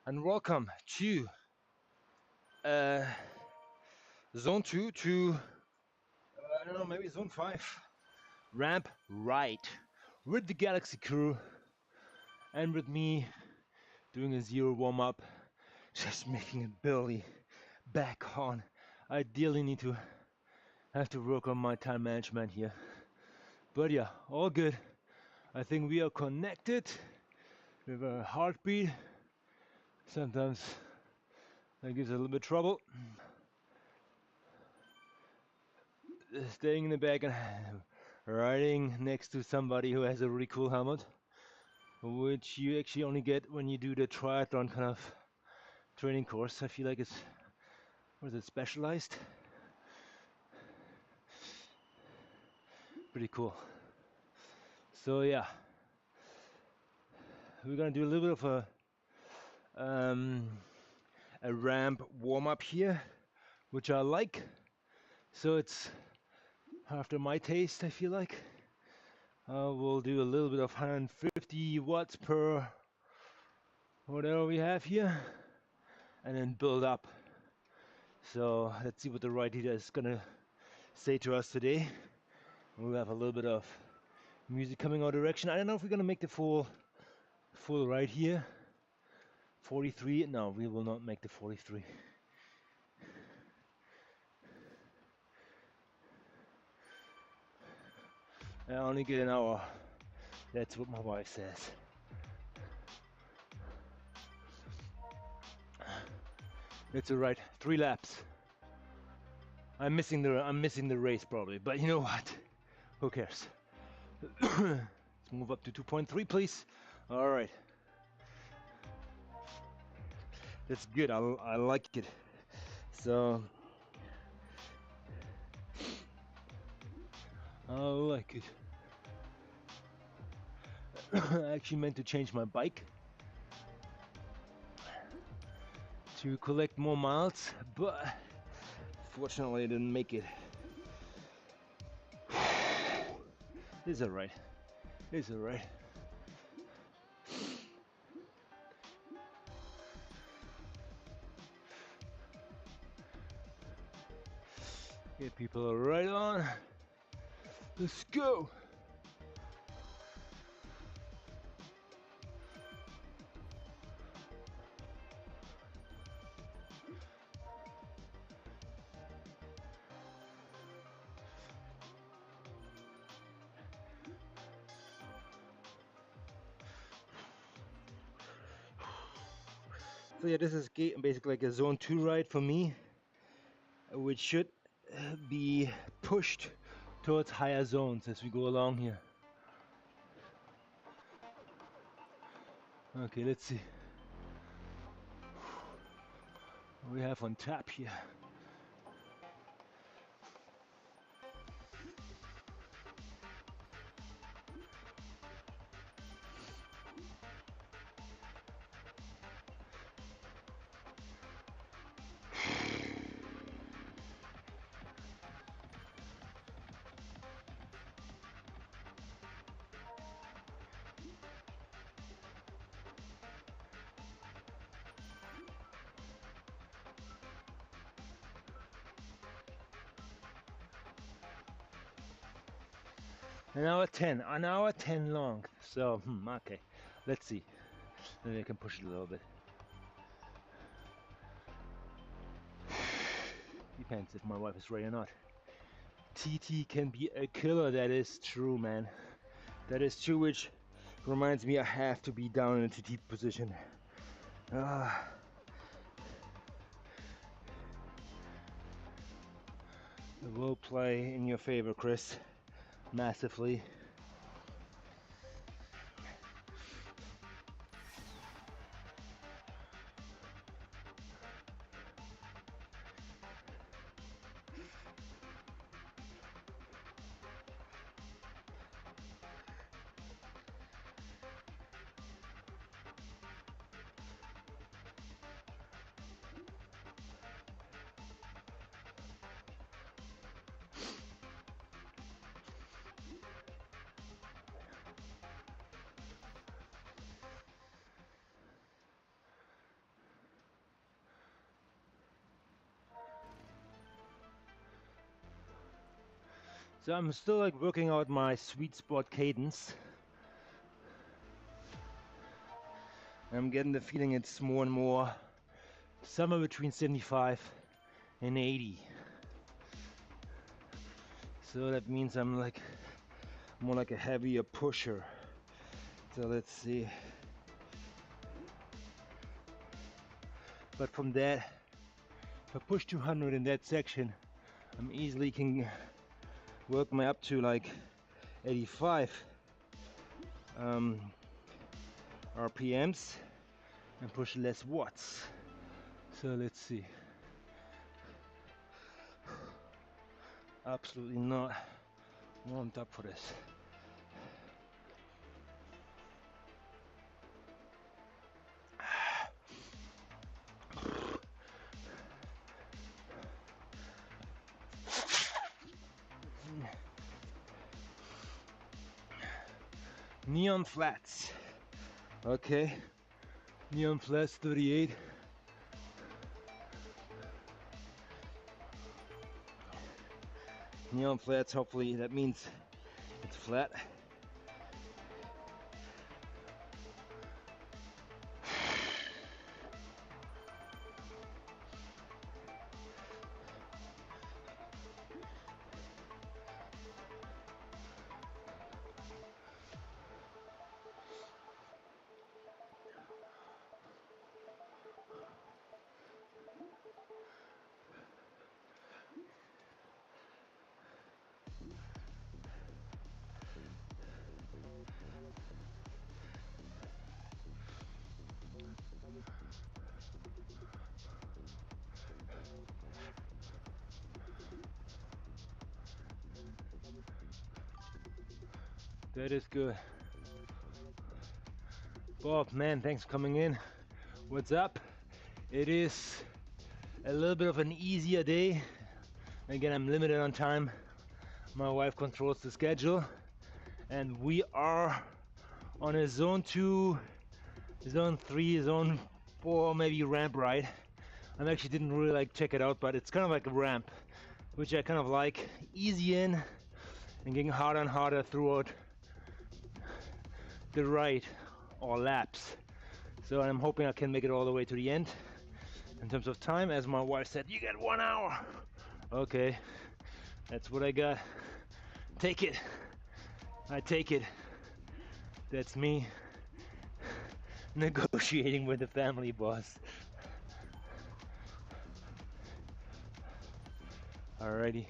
and welcome to Zone 2 to, I don't know, maybe Zone 5. Ramp right with the Galaxy crew and with me doing a zero warm-up, just making it barely back on. I ideally need to have to work on my time management here. But yeah, all good. I think we are connected with a heartbeat. Sometimes that gives a little bit of trouble. Staying in the back and riding next to somebody who has a really cool helmet, which you actually only get when you do the triathlon kind of training course. I feel like it's, what is it, specialized? Pretty cool. So yeah, we're gonna do a little bit of a ramp warm-up here, which I like. So it's after my taste, I feel like. We'll do a little bit of 150 watts per whatever we have here, and then build up. So let's see what the ride leader is gonna say to us today. We'll have a little bit of music coming our direction. I don't know if we're gonna make the full ride here. 43? No, we will not make the 43. I only get an hour. That's what my wife says. It's alright. 3 laps. I'm missing the race probably, but you know what? Who cares? Let's move up to 2.3, please. All right. That's good. I like it. So I like it. I actually meant to change my bike to collect more miles, but fortunately I didn't make it. It's alright. It's alright. Okay, people are right on. Let's go. So yeah, this is basically like a zone 2 ride for me, which should be pushed towards higher zones as we go along here. Okay, let's see what we have on tap here. An hour 10 long. So, okay, let's see. Maybe I can push it a little bit. Depends if my wife is ready or not. TT can be a killer, that is true, man. That is true, which reminds me I have to be down in a TT position. It will play in your favor, Chris, massively. So I'm still like working out my sweet spot cadence. I'm getting the feeling it's more and more somewhere between 75 and 80. So that means I'm like more like a heavier pusher. So let's see. But from that, if I push 200 in that section, I'm easily can work my up to like 85 RPMs and push less watts. So let's see. Absolutely not warmed up for this. Neon flats. Okay. Neon flats 38. Neon flats, hopefully that means it's flat. That is good. Bob, man, thanks for coming in. What's up? It is a little bit of an easier day. Again, I'm limited on time. My wife controls the schedule. And we are on a zone 2, zone 3, zone 4, maybe ramp ride. I actually didn't really like check it out, but it's kind of like a ramp, which I kind of like. Easy in and getting harder and harder throughout the ride or laps. So I'm hoping I can make it all the way to the end. In terms of time, as my wife said, you get 1 hour. Okay, that's what I got. Take it. I take it. That's me negotiating with the family boss. Alrighty.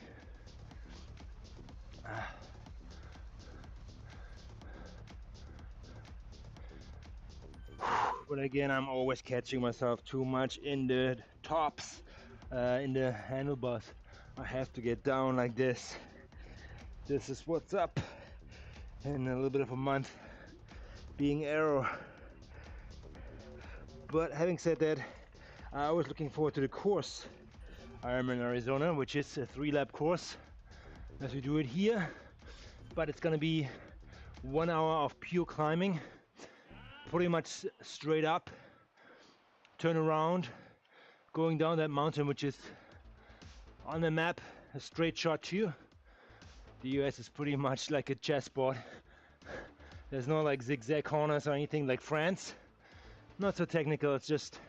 But again, I'm always catching myself too much in the tops, in the handlebars. I have to get down like this. This is what's up in a little bit of a month being aero. But having said that, I was looking forward to the course I'm in Arizona, which is a 3-lap course as we do it here, but it's gonna be 1 hour of pure climbing, pretty much straight up, turn around, going down that mountain, which is on the map a straight shot to you. The US is pretty much like a chessboard. There's no like zigzag corners or anything like France. Not so technical, it's just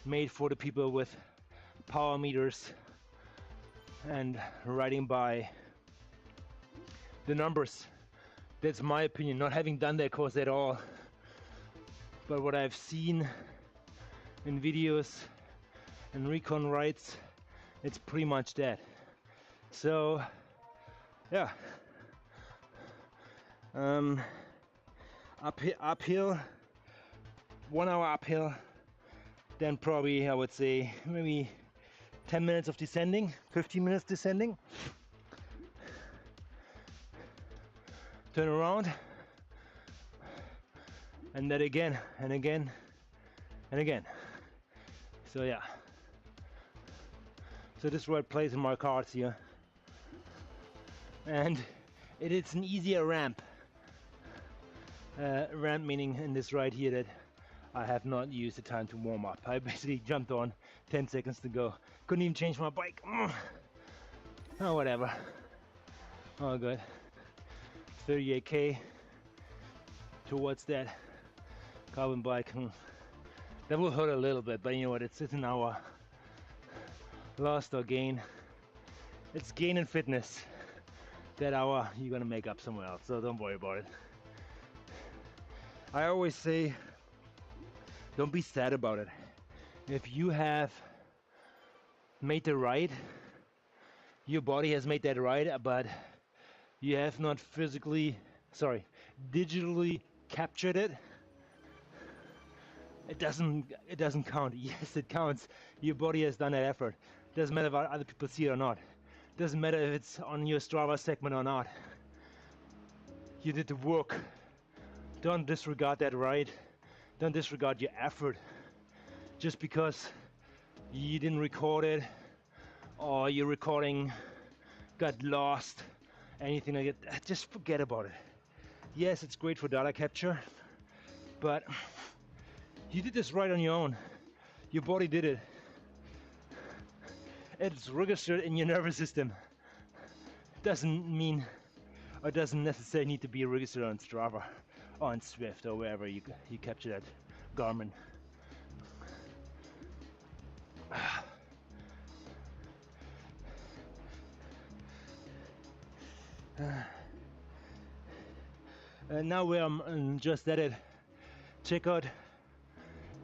made for the people with power meters and riding by the numbers. That's my opinion, not having done that course at all. But what I've seen in videos and recon rides, it's pretty much that. So yeah, uphill, 1 hour uphill, then probably I would say maybe 10 minutes of descending, 15 minutes descending, turn around, and that again and again and again. So yeah, so this ride plays in my cards here, and it is an easier ramp. Ramp meaning in this ride here that I have not used the time to warm up. I basically jumped on 10 seconds to go. Couldn't even change my bike. Oh, whatever. Oh, good. 38K towards that carbon bike. That will hurt a little bit, but you know what? It's an hour lost or gain. It's gain in fitness. That hour you're gonna make up somewhere else, so don't worry about it. I always say, don't be sad about it. If you have made the ride, your body has made that ride, but you have not digitally captured it, it doesn't count. Yes, it counts. Your body has done that effort. Doesn't matter if other people see it or not. Doesn't matter if it's on your Strava segment or not. You did the work. Don't disregard that ride. Don't disregard your effort just because you didn't record it or your recording got lost, anything like that. Just forget about it. Yes, it's great for data capture, but you did this right on your own. Your body did it. It's registered in your nervous system. Doesn't mean, or doesn't necessarily need to be registered on Strava or on Zwift or wherever you capture that Garmin. Now we're just at it. Check out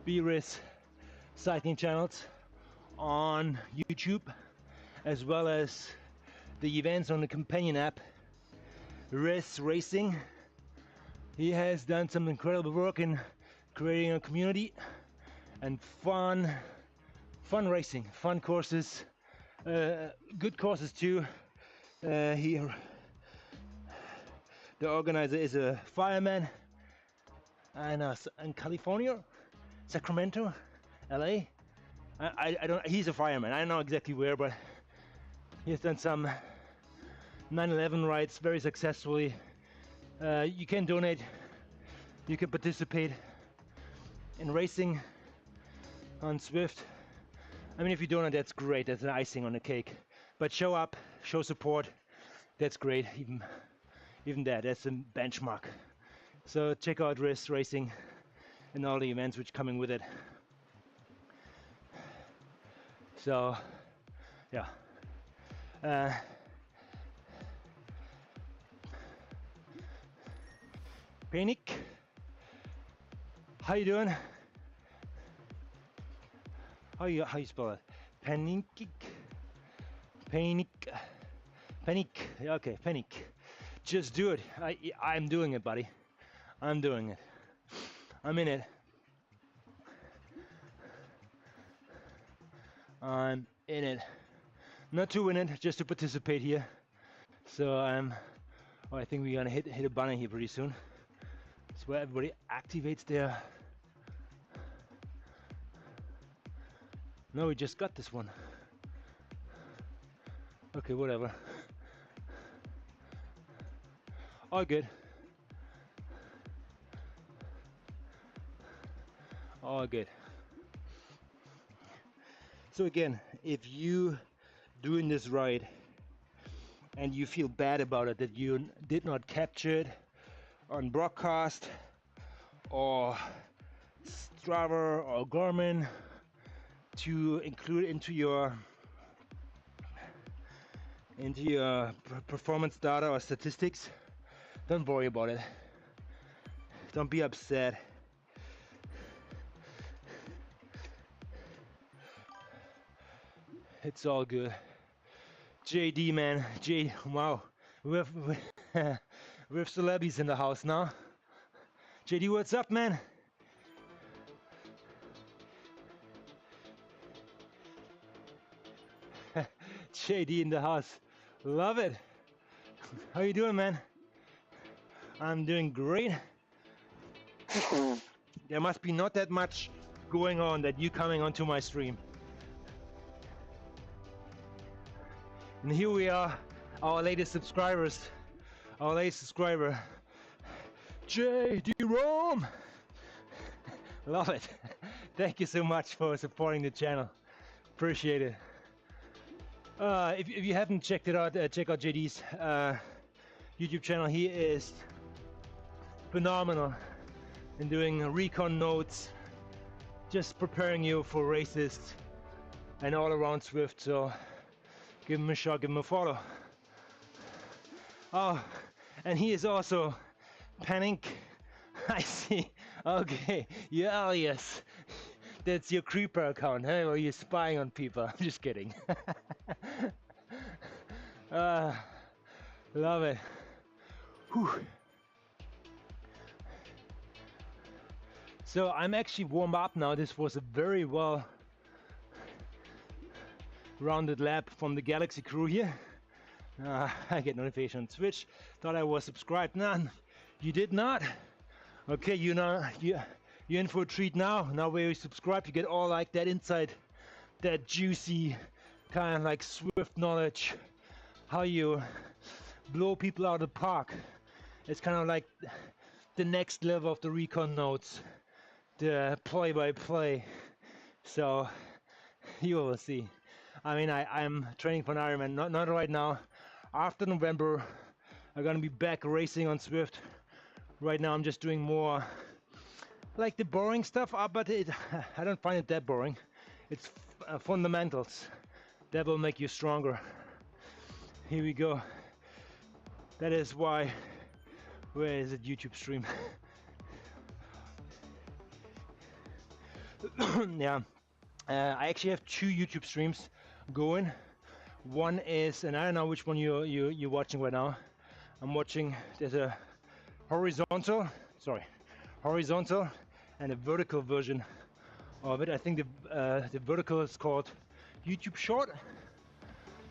B-Race cycling channels on YouTube, as well as the events on the companion app, Race Racing. He has done some incredible work in creating a community and fun racing, fun courses, good courses too. The organizer is a fireman in California, Sacramento, LA. I don't. He's a fireman. I don't know exactly where, but he has done some 9/11 rides very successfully. You can donate. You can participate in racing on Zwift. I mean, if you donate, that's great. That's an icing on the cake. But show up, show support. That's great. Even that's a benchmark. So check out Race Racing and all the events which coming with it. So, yeah. Panic. How you doing? How you spell it? Panic. Okay, panic. Just do it. I'm doing it, buddy. I'm doing it. I'm in it. I'm in it. Not to win it, just to participate here. So I think we're gonna hit a banner here pretty soon. It's where everybody activates their. No, we just got this one. Okay, whatever. All good. All good. So again, if you doing this ride and you feel bad about it, that you did not capture it on broadcast or Strava or Garmin to include into your performance data or statistics, don't worry about it. Don't be upset. It's all good. JD, man, wow, we have celebs in the house now. JD, what's up, man? JD in the house, love it. How you doing, man? I'm doing great. There must be not that much going on that you coming onto my stream. And here we are, our latest subscriber, JD Rome. Love it. Thank you so much for supporting the channel. Appreciate it. If you haven't checked it out, check out JD's YouTube channel. He is phenomenal in doing recon notes, just preparing you for races and all around Zwift. So give him a shot, give him a follow. Oh, and he is also Panic. I see. Okay, yeah, oh, yes. That's your creeper account, huh? Or you're spying on people? I'm just kidding. Love it. Whew. So I'm actually warmed up now. This was a very well rounded lap from the Galaxy crew here. I get notification on Twitch. Thought I was subscribed. None. You did not. Okay, you're in for a treat now. Now where you subscribe, you get all like that inside, that juicy kind of like Zwift knowledge, how you blow people out of the park. It's kind of like the next level of the recon notes, the play-by-play. So you will see. I mean, I'm training for an Ironman, not right now. After November, I'm gonna be back racing on Zwift. Right now I'm just doing more like the boring stuff, but I don't find it that boring. It's fundamentals that will make you stronger. Here we go. That is why, where is it, YouTube stream? Yeah, I actually have 2 YouTube streams going. One is, and I don't know which one you're watching right now. I'm watching, there's a horizontal and a vertical version of it. I think the vertical is called YouTube Short.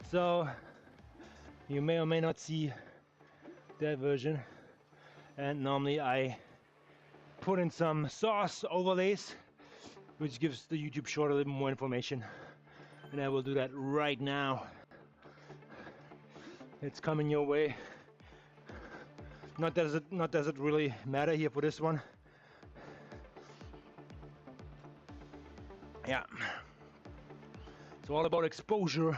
So you may or may not see that version. And normally I put in some sauce overlays, which gives the YouTube Short a little more information. And I will do that right now. It's coming your way. Not does it really matter here for this one. Yeah, it's all about exposure.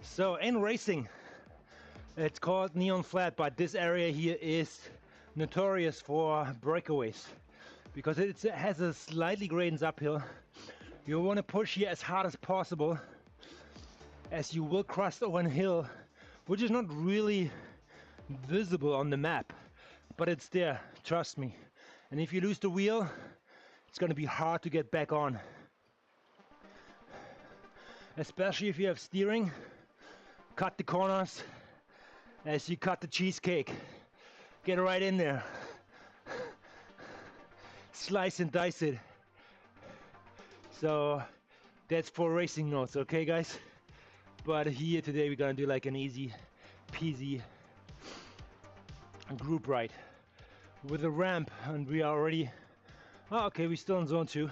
So in racing, it's called Neon Flat, but this area here is notorious for breakaways because it has a slightly gradient uphill. You want to push here as hard as possible, as you will cross over a hill, which is not really visible on the map, but it's there, trust me. And if you lose the wheel, it's going to be hard to get back on, especially if you have steering. Cut the corners as you cut the cheesecake. Get right in there, slice and dice it. So that's for racing notes, okay guys? But here today we're gonna do like an easy peasy group ride with a ramp, and we are already, oh, okay, we're still in zone 2.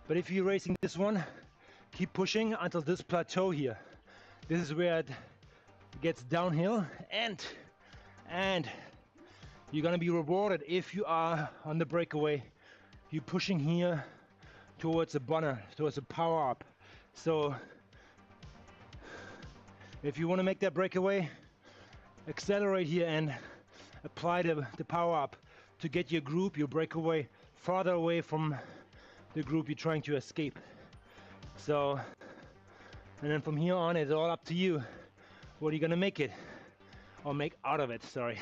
But if you're racing this one, keep pushing until this plateau here. This is where it gets downhill, and you're gonna be rewarded if you are on the breakaway. You're pushing here towards a bunner, towards a power up. So if you want to make that breakaway, accelerate here and apply the power up to get your group, your breakaway, farther away from the group you're trying to escape. So, and then from here on, it's all up to you. What are you gonna make it? Or make out of it, sorry.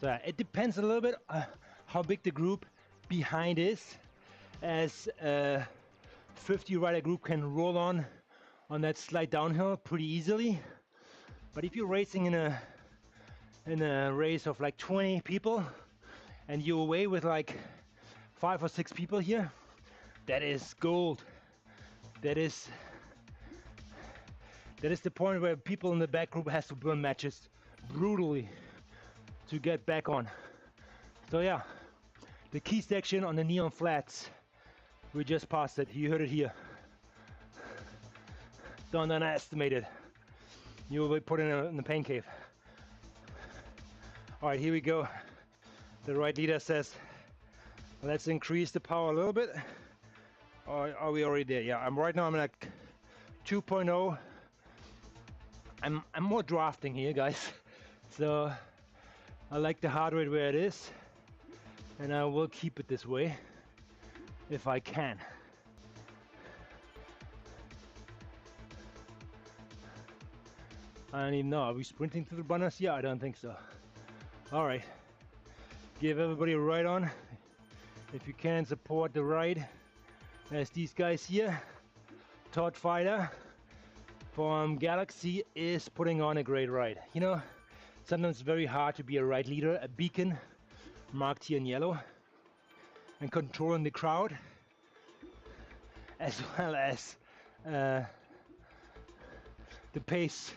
So it depends a little bit how big the group behind is, as a 50 rider group can roll on that slight downhill pretty easily. But if you're racing in a race of like 20 people and you're away with like 5 or 6 people here, that is gold. That is the point where people in the back group has to burn matches brutally to get back on. So yeah, the key section on the Neon Flats, we just passed it. You heard it here. Don't underestimate it. You will be put in the pain cave. All right, here we go. The right leader says Let's increase the power a little bit. Or are we already there? Yeah, I'm right now. I'm like 2.0. I'm more drafting here, guys. So I like the heart rate where it is, and I will keep it this way if I can. I don't even know. Are we sprinting through the runners? Yeah, I don't think so. All right. Give everybody a ride on. If you can, support the ride. As these guys here, Todd Fighter from Galaxy is putting on a great ride. You know, sometimes it's very hard to be a ride leader, a beacon, marked here in yellow, and controlling the crowd, as well as the pace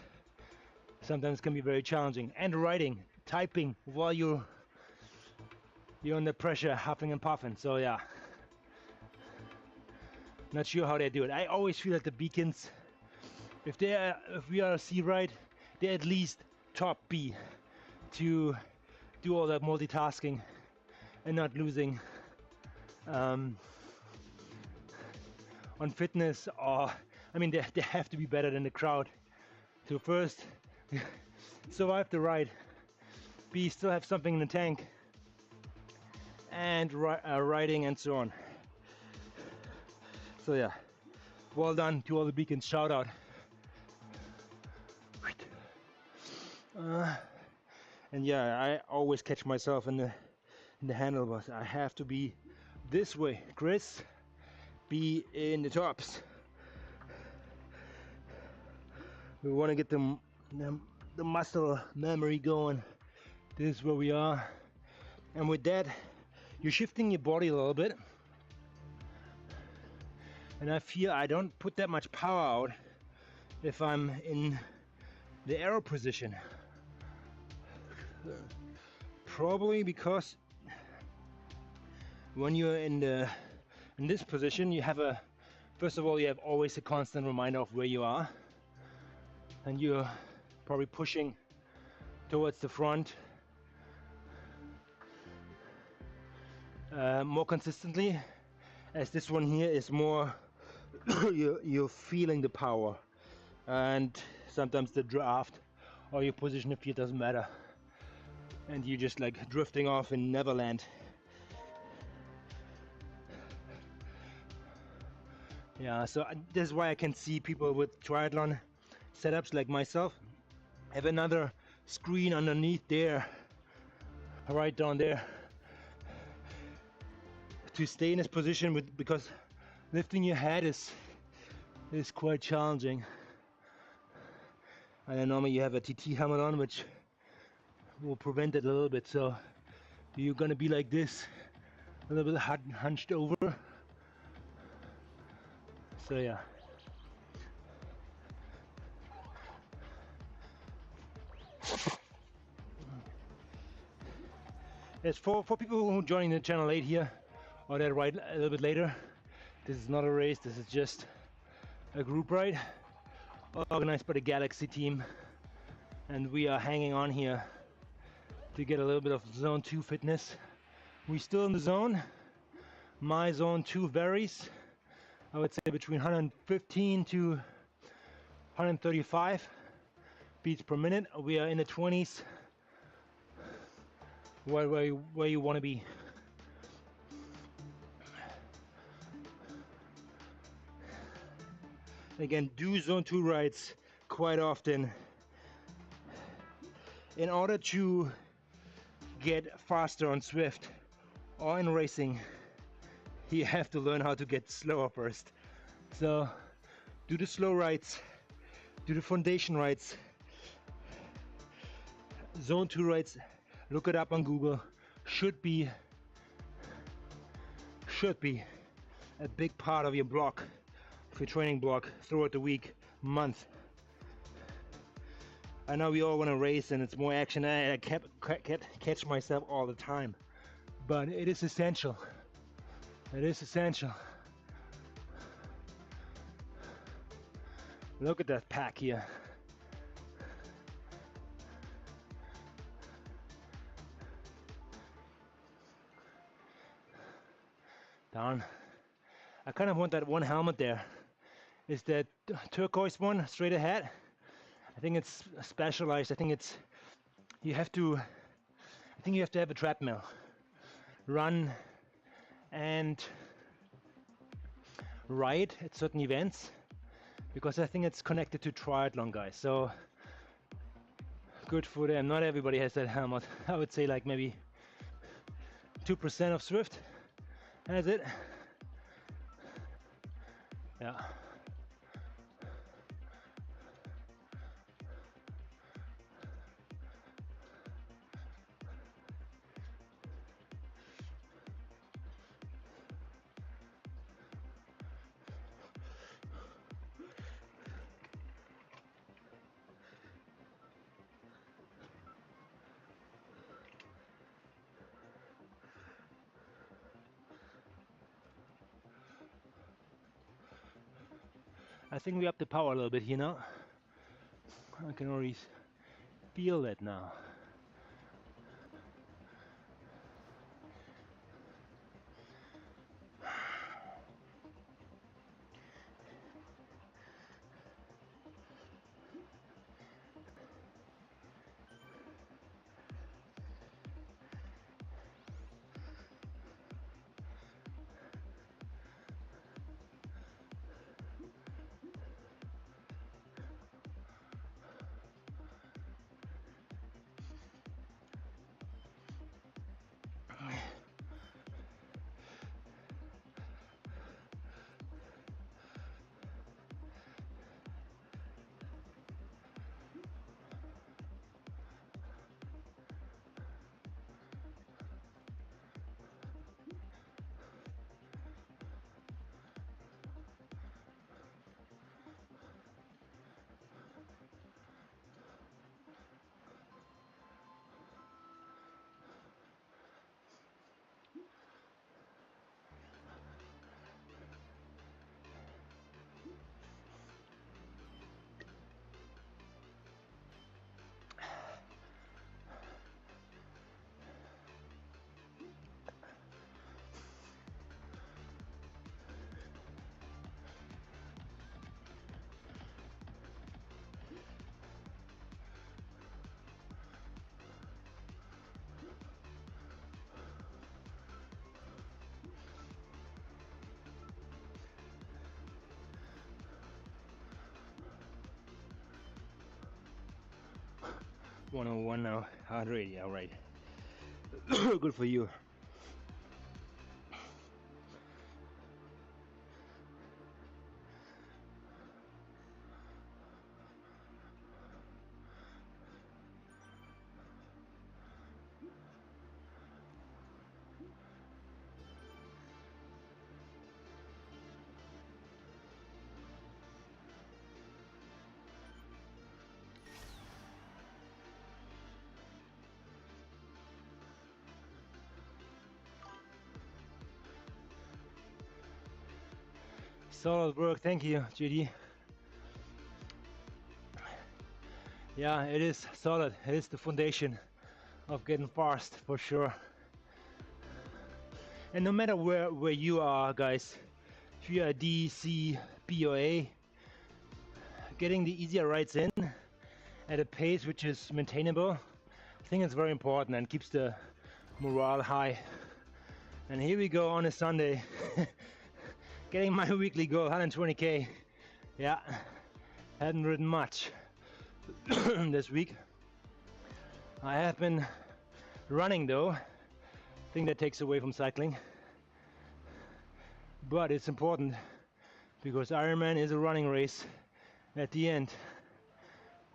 sometimes can be very challenging. And writing, typing while you're under pressure, huffing and puffing. So yeah, not sure how they do it. I always feel that the beacons, if we are a C ride, they're at least top B to do all that multitasking and not losing on fitness, or I mean they have to be better than the crowd to first survive the ride, B, still have something in the tank, and riding and so on. So yeah, well done to all the beacons, shout out. And yeah, I always catch myself in the handlebars. I have to be this way, Chris, be in the tops. We want to get the muscle memory going. This is where we are, and with that you're shifting your body a little bit, and I feel I don't put that much power out if I'm in the arrow position, probably because when you're in this position, you have first of all you have always a constant reminder of where you are, and you're probably pushing towards the front more consistently, as this one here is more you're feeling the power, and sometimes the draft or your position of feet doesn't matter, and you're just like drifting off in Neverland. Yeah, so this is why I can see people with triathlon setups like myself have another screen underneath there, right down there, to stay in this position because lifting your head is quite challenging. And then normally you have a TT helmet on, which will prevent it a little bit. So you're gonna be like this, a little bit hunched over. So yeah. As for people who are joining the channel late here, or that ride a little bit later, this is not a race, this is just a group ride organized by the Galaxy team, and we are hanging on here to get a little bit of zone 2 fitness. We're still in the zone. My zone 2 varies, I would say between 115 to 135 beats per minute. We are in the 20s, where you want to be. Again, do zone 2 rides quite often. In order to get faster on Zwift or in racing, you have to learn how to get slower first. So do the slow rides, do the foundation rides, zone 2 rides, look it up on Google. Should be a big part of your block, of your training block throughout the week, month. I know we all want to race and it's more action. I catch myself all the time, but it is essential. It is essential. Look at that pack here. Darn. I kind of want that one helmet there. Is that turquoise one straight ahead? I think it's specialized. I think it's, you have to, I think you have to have a treadmill. Run and ride at certain events, because I think it's connected to triathlon, guys. So good for them. Not everybody has that helmet. I would say like maybe 2% of Zwift has it. Yeah. I think we up the power a little bit here now. I can already feel that now. .101 now, heart rate, yeah, right. Good for you. Solid work, thank you, JD. Yeah, it is solid. It is the foundation of getting fast, for sure. And no matter where you are, guys, if you are D, C, B or A, getting the easier rides in at a pace which is maintainable, I think it's very important and keeps the morale high. And here we go on a Sunday, getting my weekly goal, 120K. Yeah, hadn't ridden much this week. I have been running though. I think that takes away from cycling. But it's important because Ironman is a running race at the end.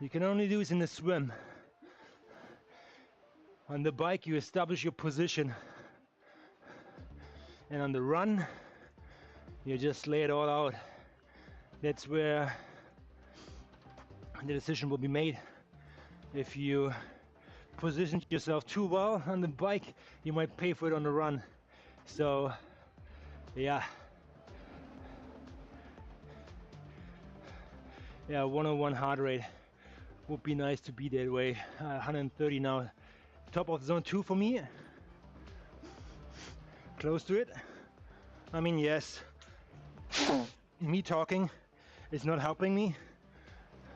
You can only do this in the swim. On the bike you establish your position, and on the run you just lay it all out. That's where the decision will be made. If you position yourself too well on the bike, you might pay for it on the run. So yeah, 101 heart rate would be nice to be that way. 130 now, top of zone 2 for me, close to it. I mean, yes, me talking is not helping me.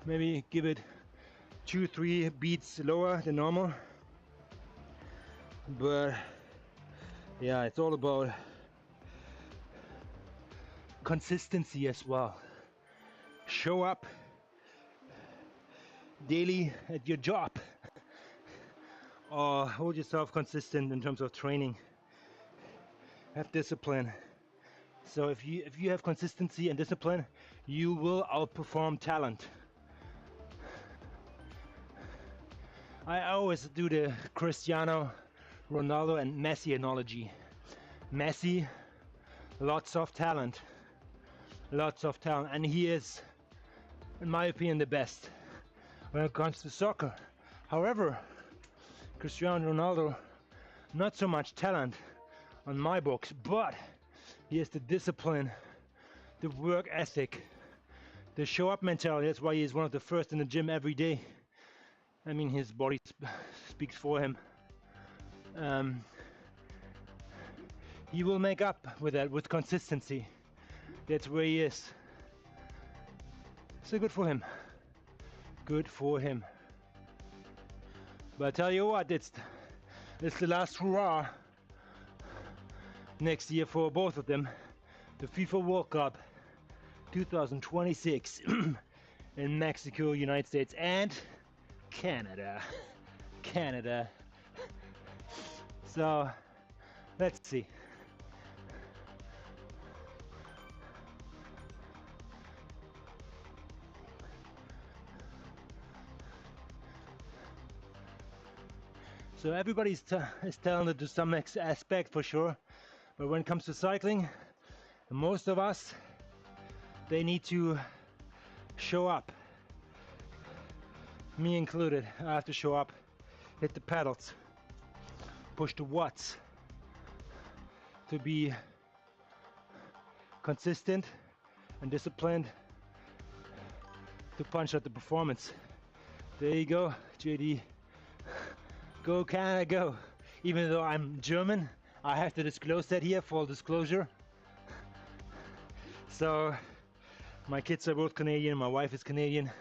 Maybe give it 2-3 beats lower than normal. But yeah, it's all about consistency as well. Show up daily at your job, or hold yourself consistent in terms of training. Have discipline. So if you have consistency and discipline, you will outperform talent. I always do the Cristiano Ronaldo and Messi analogy. Messi, lots of talent, and he is, in my opinion, the best when it comes to soccer. However, Cristiano Ronaldo, not so much talent on my books, but he has the discipline, the work ethic, the show up mentality. That's why he is one of the first in the gym every day. I mean, his body speaks for him. He will make up with that with consistency. That's where he is. So good for him. Good for him. But I tell you what, it's the last hurrah next year for both of them. The FIFA World Cup 2026 in Mexico, United States, and Canada. So let's see. So everybody's is talented to some aspect for sure, but when it comes to cycling, most of us, they need to show up. Me included. I have to show up, hit the pedals, push the watts, to be consistent and disciplined, to punch out the performance. There you go, JD. Go Canada, go. Even though I'm German, I have to disclose that here, full disclosure. So my kids are both Canadian, my wife is Canadian.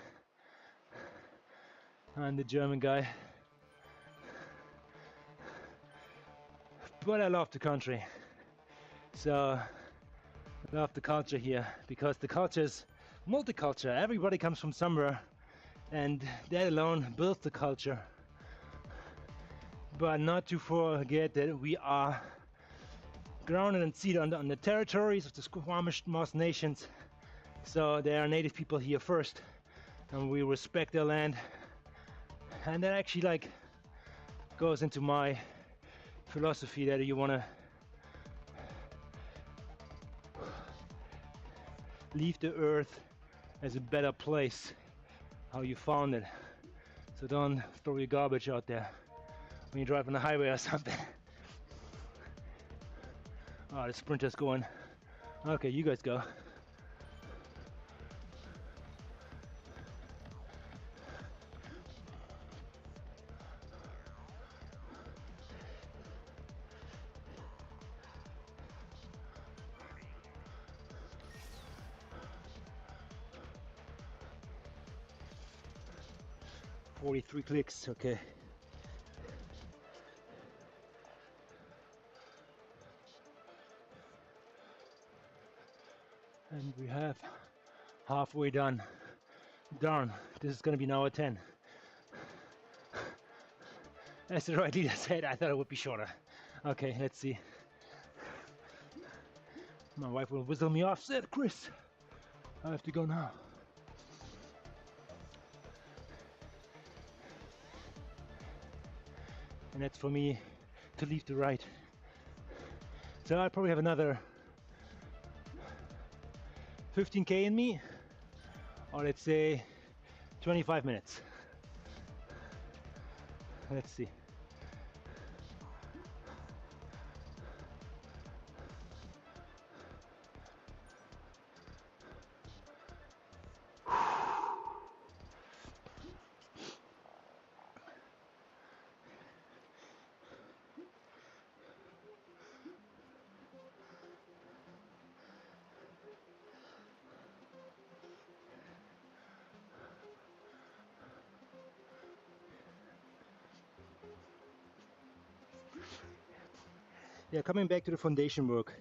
I'm the German guy. But I love the country. So I love the culture here, because the culture is multicultural. Everybody comes from somewhere, and that alone builds the culture. But not to forget that we are grounded and seated on the territories of the Squamish Moss Nations. So there are native people here first, and we respect their land. And that actually like goes into my philosophy that you want to leave the earth as a better place, how you found it. So don't throw your garbage out there when you drive on the highway or something. Oh, the sprinter's going. Okay, you guys go. Forty-three clicks, okay. And we have halfway done. Darn, this is gonna be now a 10. As the right leader said, I thought it would be shorter. Okay, let's see. My wife will whistle me off, said Chris. I have to go now. And that's for me to leave the right. So I probably have another 15k in me, or let's say 25 minutes. Let's see. Yeah, coming back to the foundation work.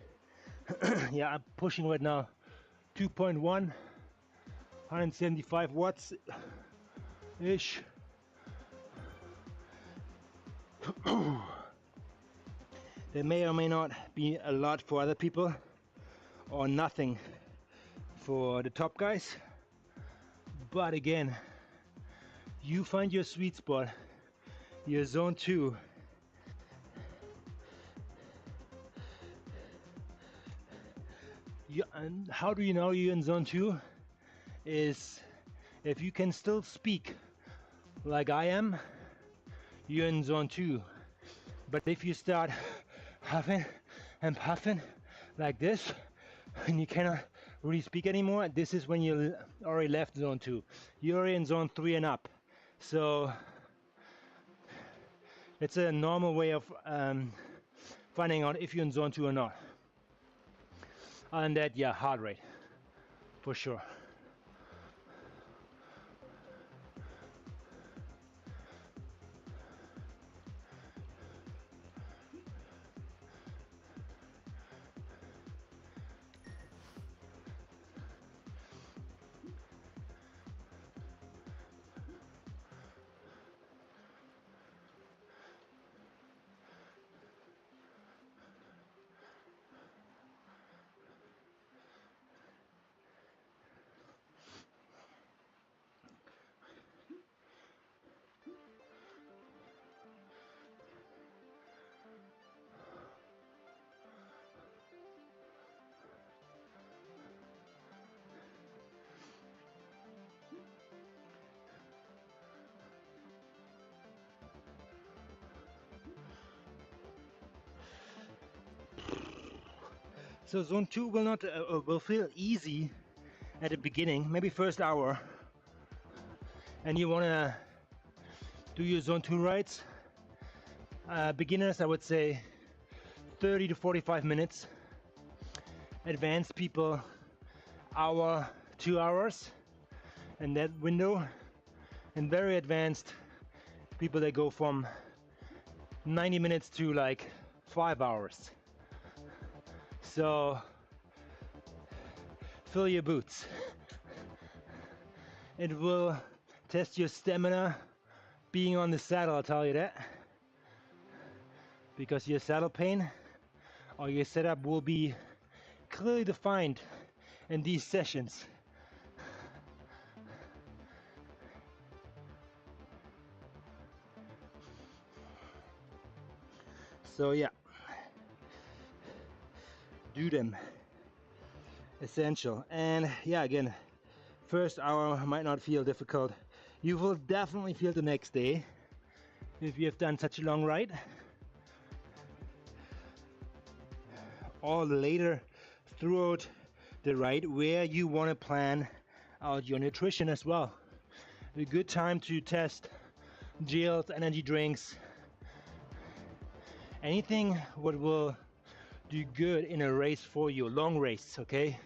Yeah, I'm pushing right now 2.1, 175 watts ish. There may or may not be a lot for other people or nothing for the top guys, but again, you find your sweet spot, your zone 2. And how do you know you're in zone 2? Is if you can still speak like I am, you're in zone 2. But if you start huffing and puffing like this and you cannot really speak anymore, this is when you already left zone 2. You're in zone 3 and up. So it's a normal way of finding out if you're in zone 2 or not. Other than that, yeah, heart rate for sure. So zone 2 will not will feel easy at the beginning, maybe first hour, and you want to do your zone 2 rides. Beginners, I would say 30 to 45 minutes. Advanced people, hour, 2 hours, and that window. And very advanced people, they go from 90 minutes to like 5 hours. So fill your boots. It will test your stamina being on the saddle, I'll tell you that. Because your saddle pain or your setup will be clearly defined in these sessions. So yeah, do them. Essential. And yeah, again, first hour might not feel difficult. You will definitely feel the next day if you have done such a long ride. Or later throughout the ride where you want to plan out your nutrition as well. A good time to test gels, energy drinks, anything what will do good in a race for you, long race, okay?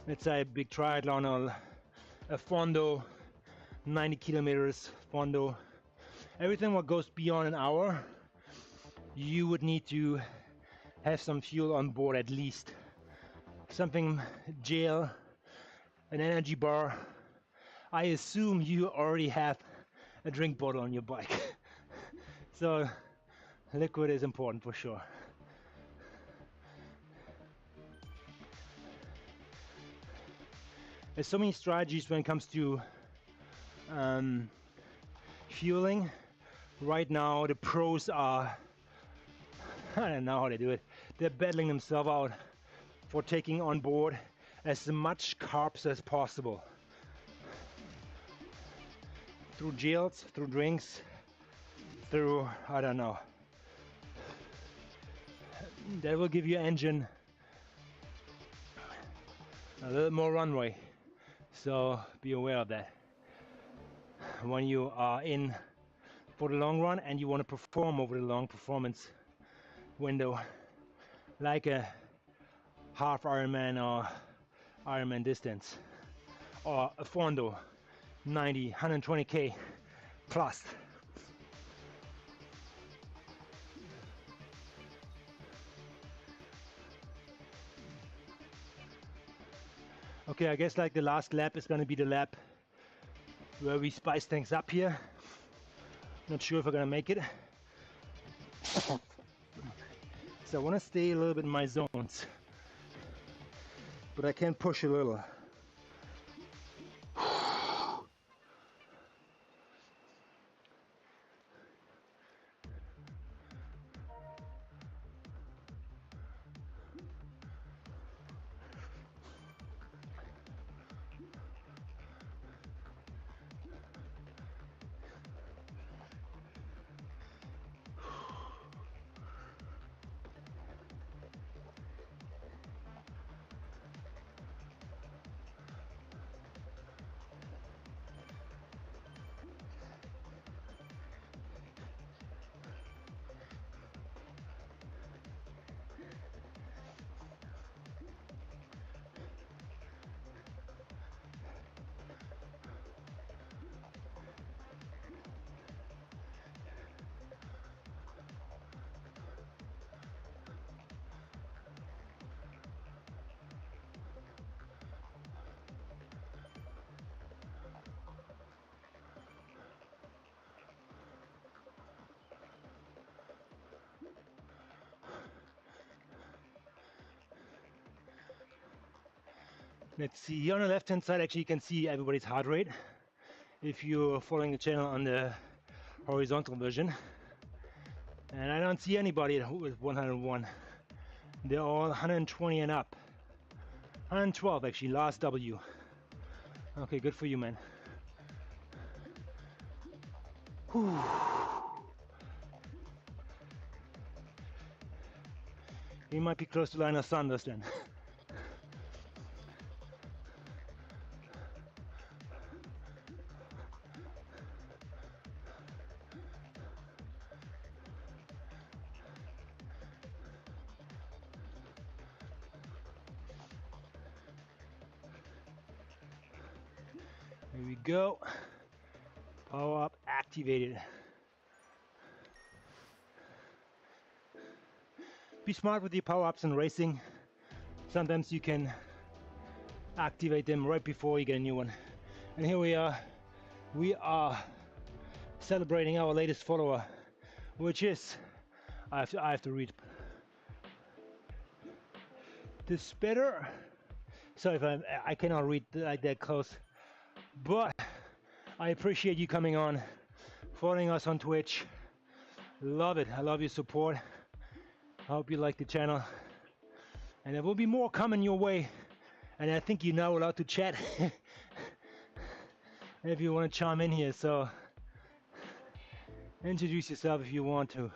Let's say a big triathlon or a fondo, 90 kilometers fondo. Everything what goes beyond an hour, you would need to have some fuel on board at least. Something, gel, an energy bar. I assume you already have a drink bottle on your bike. So liquid is important for sure. There's so many strategies when it comes to fueling. Right now the pros are, I don't know how they do it, they're battling themselves out for taking on board as much carbs as possible. Through gels, through drinks, through, I don't know. That will give your engine a little more runway. So be aware of that. When you are in for the long run and you want to perform over the long performance window, like a half Ironman or Ironman distance, or a fondo, 90, 120k plus. Okay, I guess like the last lap is gonna be the lap where we spice things up here. Not sure if I'm gonna make it. So I wanna stay a little bit in my zones, but I can push a little. Let's see, here on the left hand side actually you can see everybody's heart rate if you're following the channel on the horizontal version. And I don't see anybody with 101. They're all 120 and up. 112 actually, last W. Okay, good for you, man. Whew. We might be close to line of thunders then. Here we go. Power up activated. Be smart with your power ups in racing. Sometimes you can activate them right before you get a new one. And here we are. We are celebrating our latest follower, which is, I have to read. The spitter. Sorry if I cannot read like that close, but I appreciate you coming on, following us on Twitch. Love it. I love your support. I hope you like the channel, and there will be more coming your way. And I think you're now allowed to chat if you want to chime in here. So introduce yourself if you want to.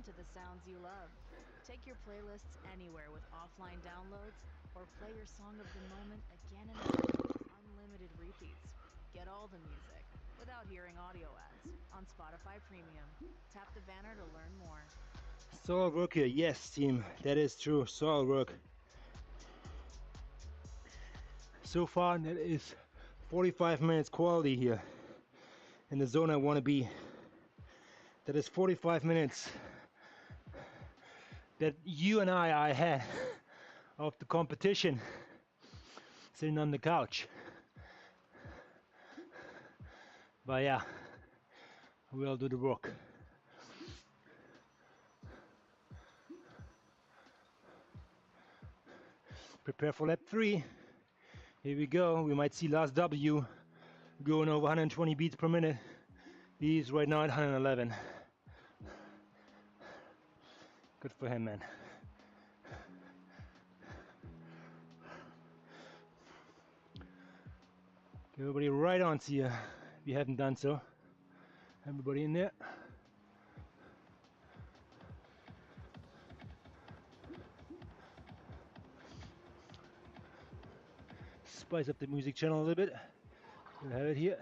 Listen to the sounds you love. Take your playlists anywhere with offline downloads, or play your song of the moment again and again with unlimited repeats. Get all the music without hearing audio ads on Spotify Premium. Tap the banner to learn more. Solid work here. Yes, team. That is true. Solid work. So far, that is 45 minutes quality here in the zone I want to be. That is 45 minutes that you and I are ahead of the competition sitting on the couch. But yeah, we'll do the work. Prepare for lap 3. Here we go. We might see last W going over 120 beats per minute. He's right now at 111. Good for him, man. Everybody right on to you if you haven't done so. Everybody in there. Spice up the music channel a little bit. We'll have it here.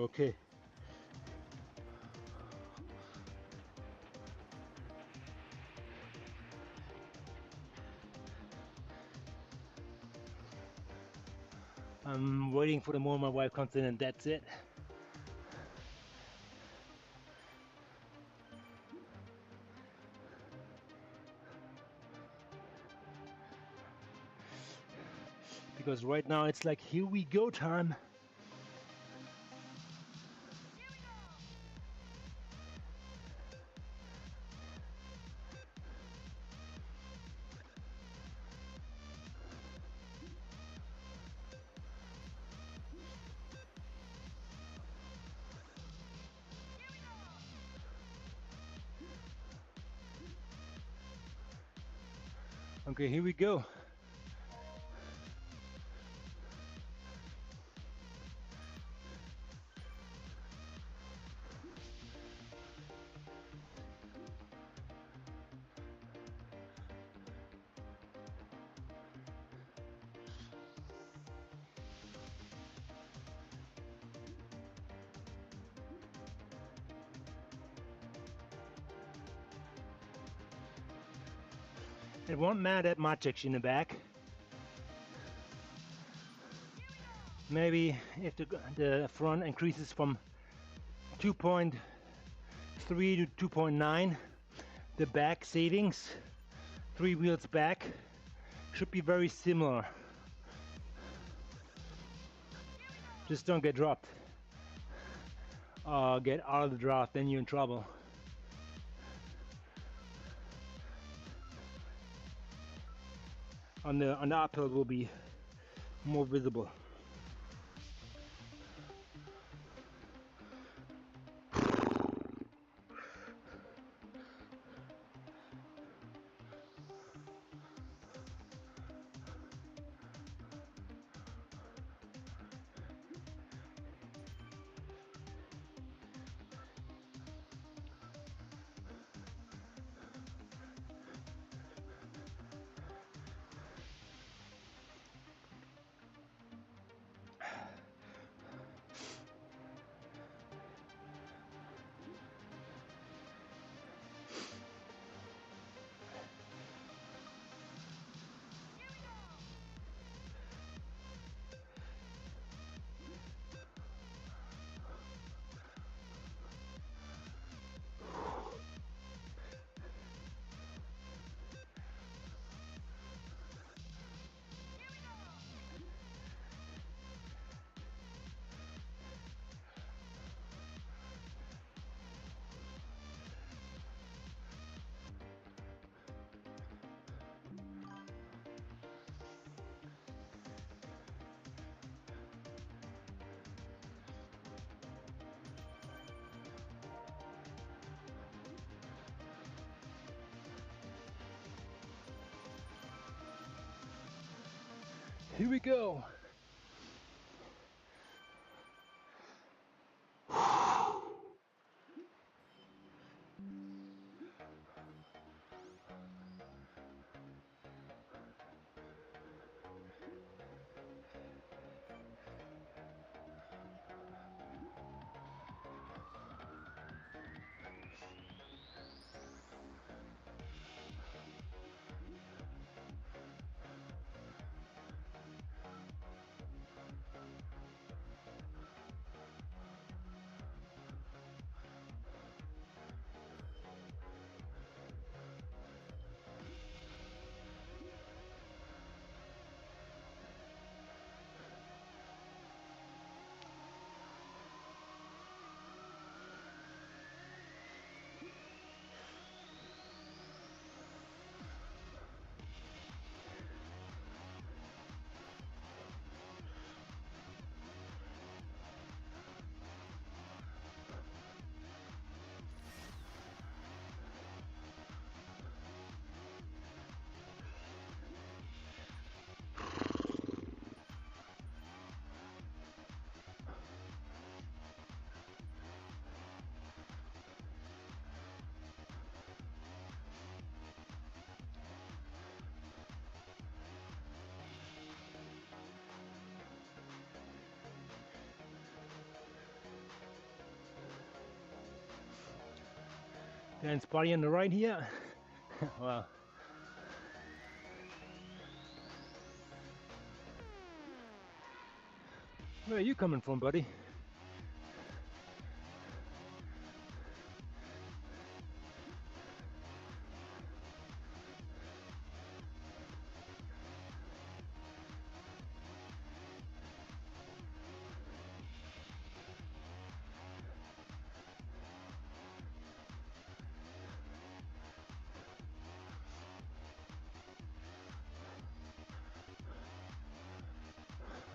Okay. I'm waiting for the moment my wife comes in and that's it. Because right now it's like, here we go time. Okay, here we go. It won't matter that much actually in the back. Maybe if the front increases from 2.3 to 2.9, the back savings, 3 wheels back, should be very similar. Just don't get dropped. Get out of the draft, then you're in trouble. On the uphill will be more visible. Here we go. Dan's body on the right here. Wow. Where are you coming from, buddy?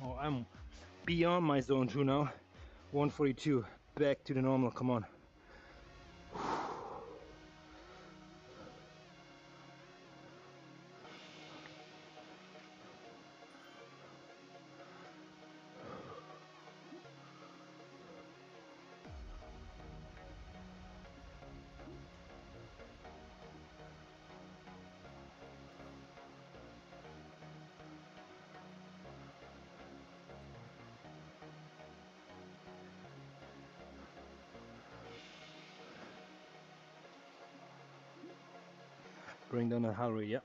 Oh, I'm beyond my zone 2 now. 142. Back to the normal. Come on. Bring down the heart rate, yep.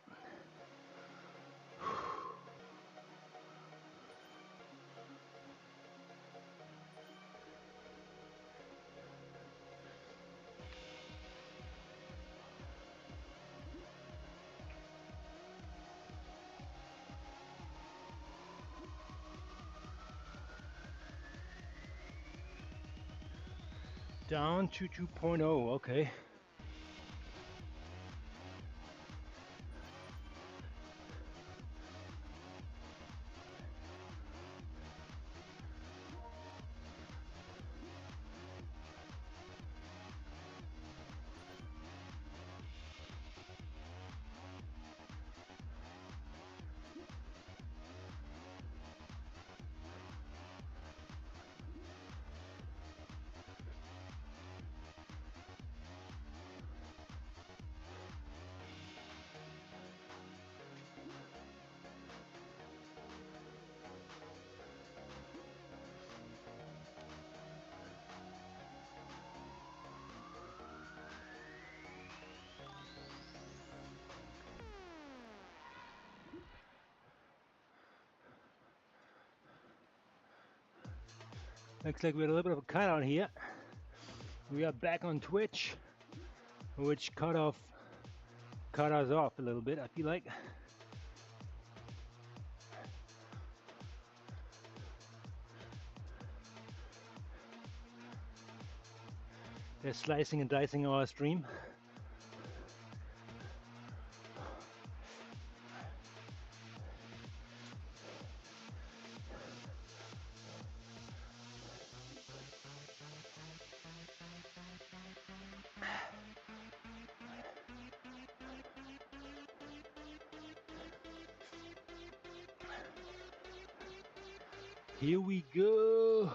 Down to 2.0, okay. Looks like we had a little bit of a cutout here. We are back on Twitch, which cut us off a little bit, I feel like. They're slicing and dicing our stream. Here we go.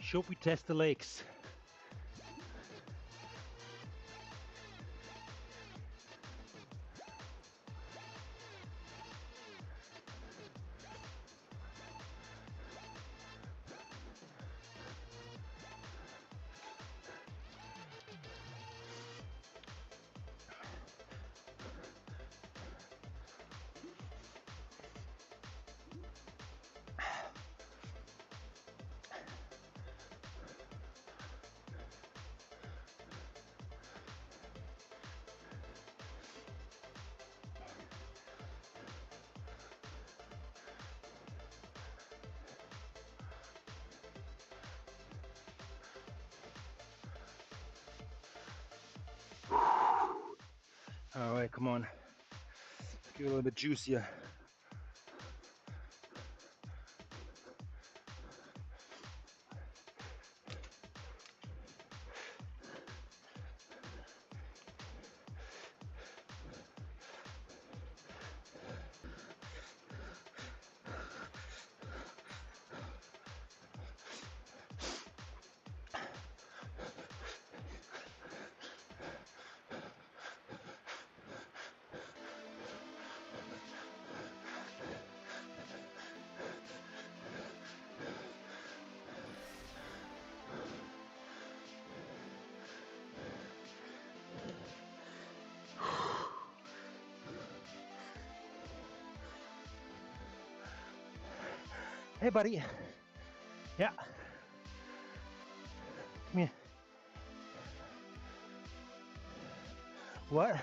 Should we test the legs? All right, come on. Let's get a little bit juicier. Hey, buddy. Yeah. Come here. What?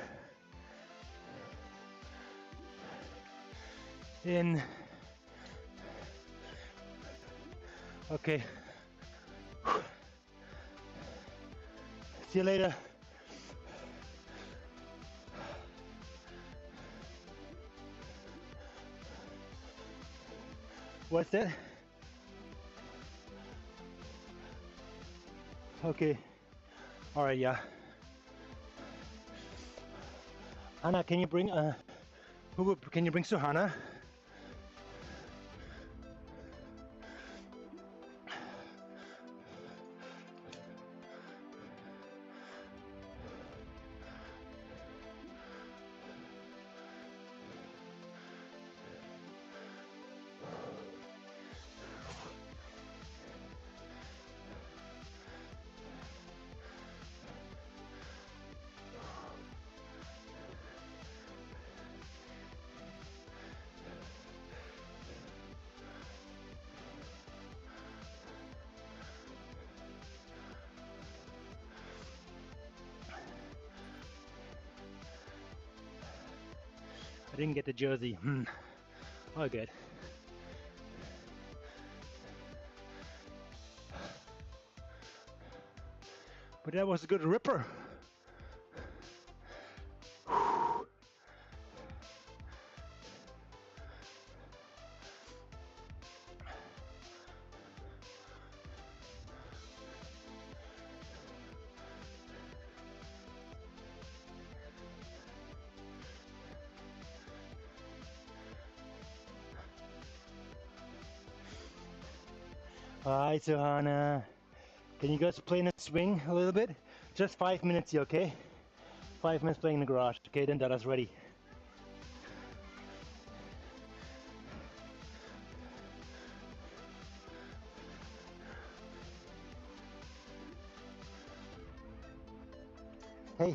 In. Okay. See you later. What's that? Okay. All right, yeah. Hannah, can you bring can you bring Suhana? I didn't get the jersey. All good. But that was a good ripper. Hi, Suhana. Can you guys play in the swing a little bit? Just 5 minutes, okay? 5 minutes playing in the garage. Okay, then Dada's ready. Hey,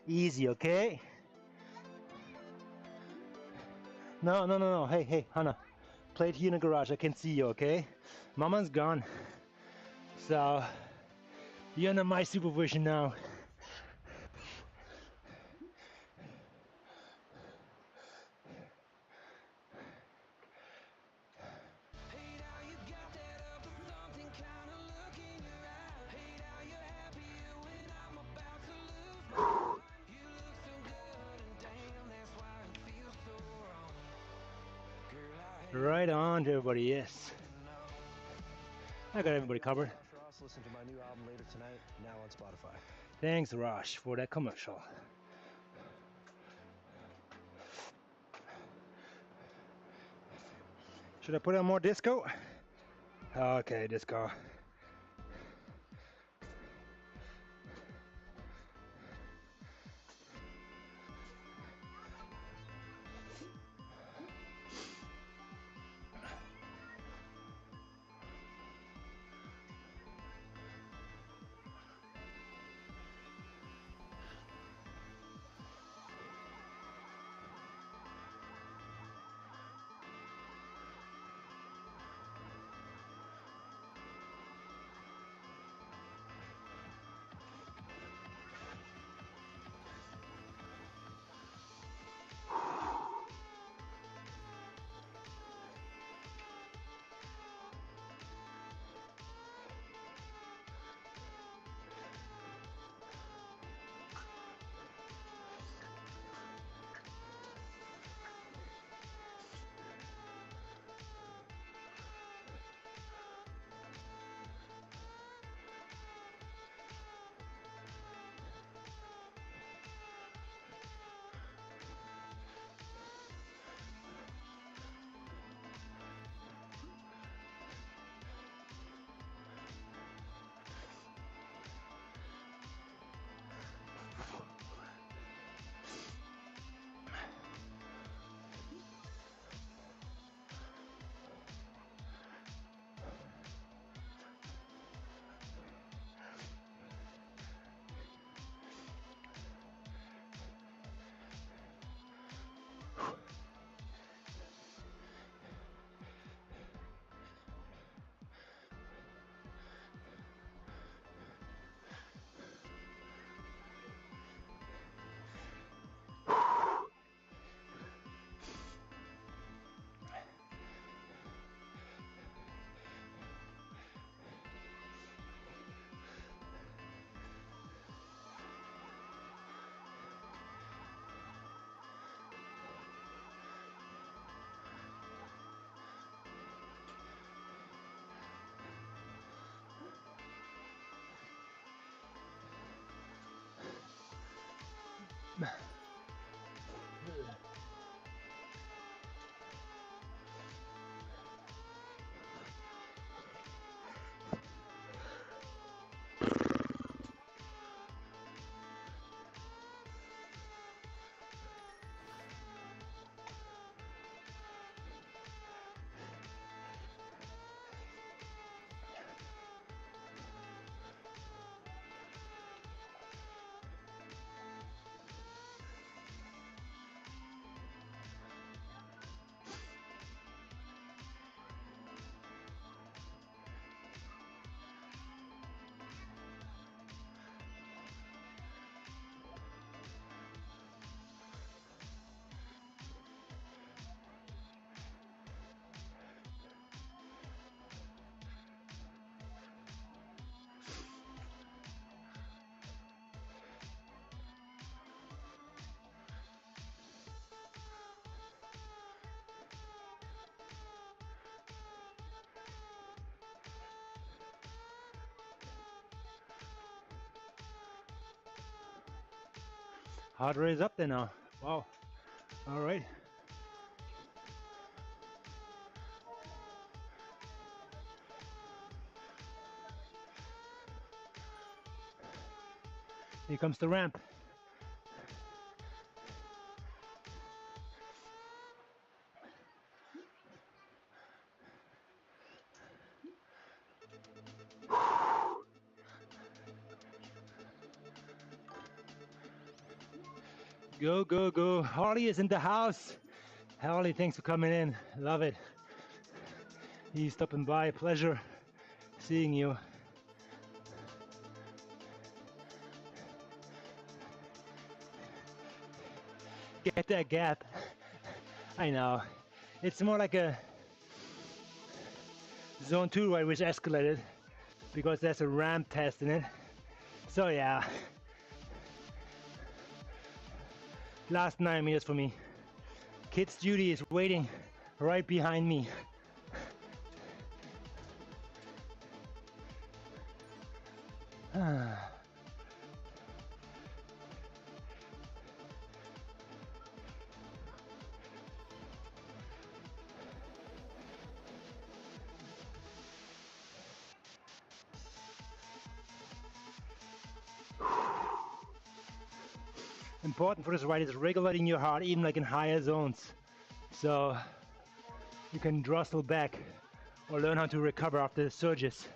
easy, okay? No. Hey, Hannah. Play it here in the garage. I can see you, okay? Mama's gone. So, you're under my supervision now. Right on to everybody, yes. I got everybody covered. Listen to my new album later tonight, now on Spotify. Thanks, Rosh, for that commercial. Should I put on more disco? Okay, disco. Heart rate is up there now. Wow. All right. Here comes the ramp. Go, go, go. Harley is in the house. Harley, thanks for coming in. Love it. He's stopping by. Pleasure seeing you. Get that gap. I know. It's more like a zone 2 ride which escalated because there's a ramp test in it. So yeah. Last 9 meters for me. Kids Judy is waiting right behind me. Important for this ride is regulating your heart even like in higher zones. So you can throttle back or learn how to recover after the surges.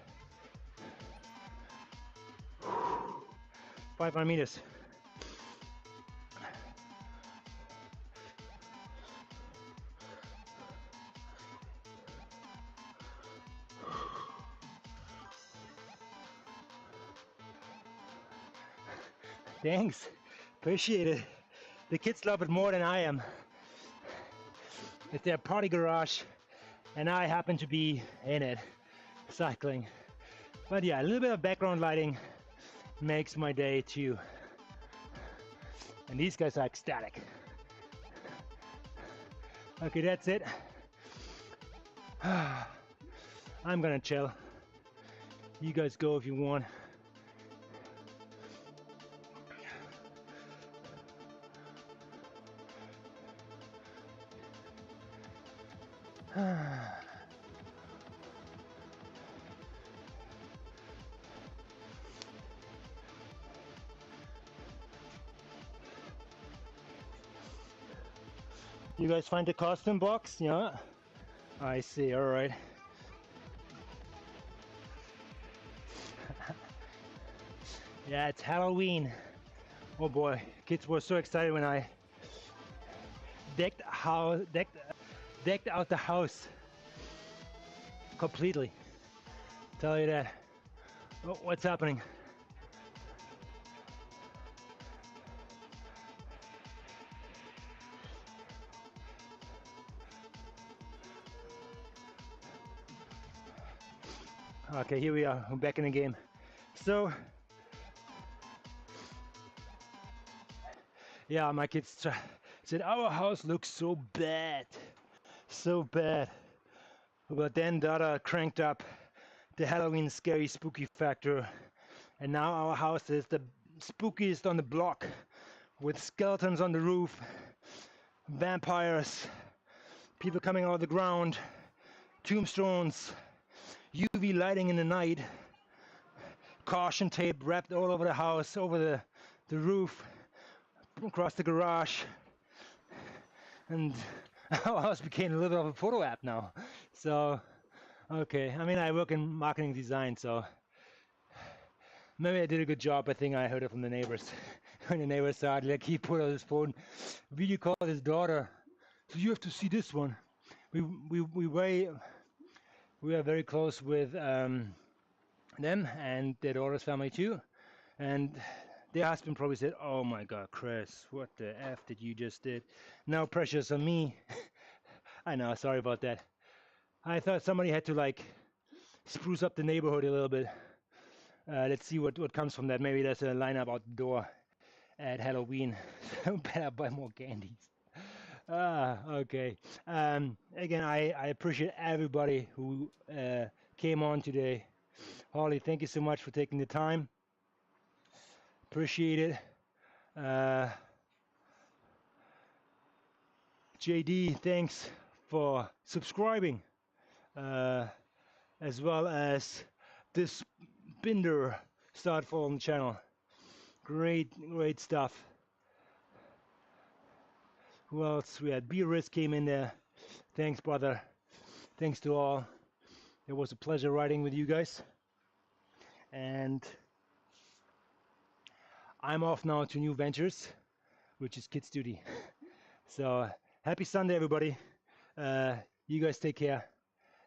500 meters. Thanks, appreciate it. The kids love it more than I am. It's their party garage and I happen to be in it, cycling. But yeah, a little bit of background lighting makes my day too. And these guys are ecstatic. Okay, that's it. I'm gonna chill. You guys go if you want. You guys find the costume box? Yeah? I see, alright. Yeah, it's Halloween. Oh boy, kids were so excited when I decked out the house completely. Tell you that. Oh, what's happening? Okay, here we are. I'm back in the game. So, yeah, my kids said our house looks so bad, so bad. But then Dada cranked up the Halloween scary spooky factor, and now our house is the spookiest on the block, with skeletons on the roof, vampires, people coming out of the ground, tombstones, UV lighting in the night, caution tape wrapped all over the house, over the roof, across the garage, and our house became a little bit of a photo app now. So, okay, I mean, I work in marketing design, so maybe I did a good job. I think I heard it from the neighbors. When the neighbors started, like, he put on his phone, video called his daughter. So you have to see this one. We are very close with them and their daughter's family too, and their husband probably said, "Oh my God, Chris, what the F did you just did? Now pressure's on me." I know, sorry about that. I thought somebody had to like spruce up the neighborhood a little bit. Let's see what comes from that. Maybe there's a lineup out the door at Halloween. So better buy more candies. Okay. Again, I appreciate everybody who came on today. Harley, thank you so much for taking the time. Appreciate it. JD, thanks for subscribing, as well as this Binder start following the channel. Great stuff. Who else? We had B-Risk came in there. Thanks, brother. Thanks to all. It was a pleasure riding with you guys. And I'm off now to new ventures, which is kids duty. So happy Sunday, everybody. You guys take care,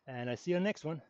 and I see you on the next one.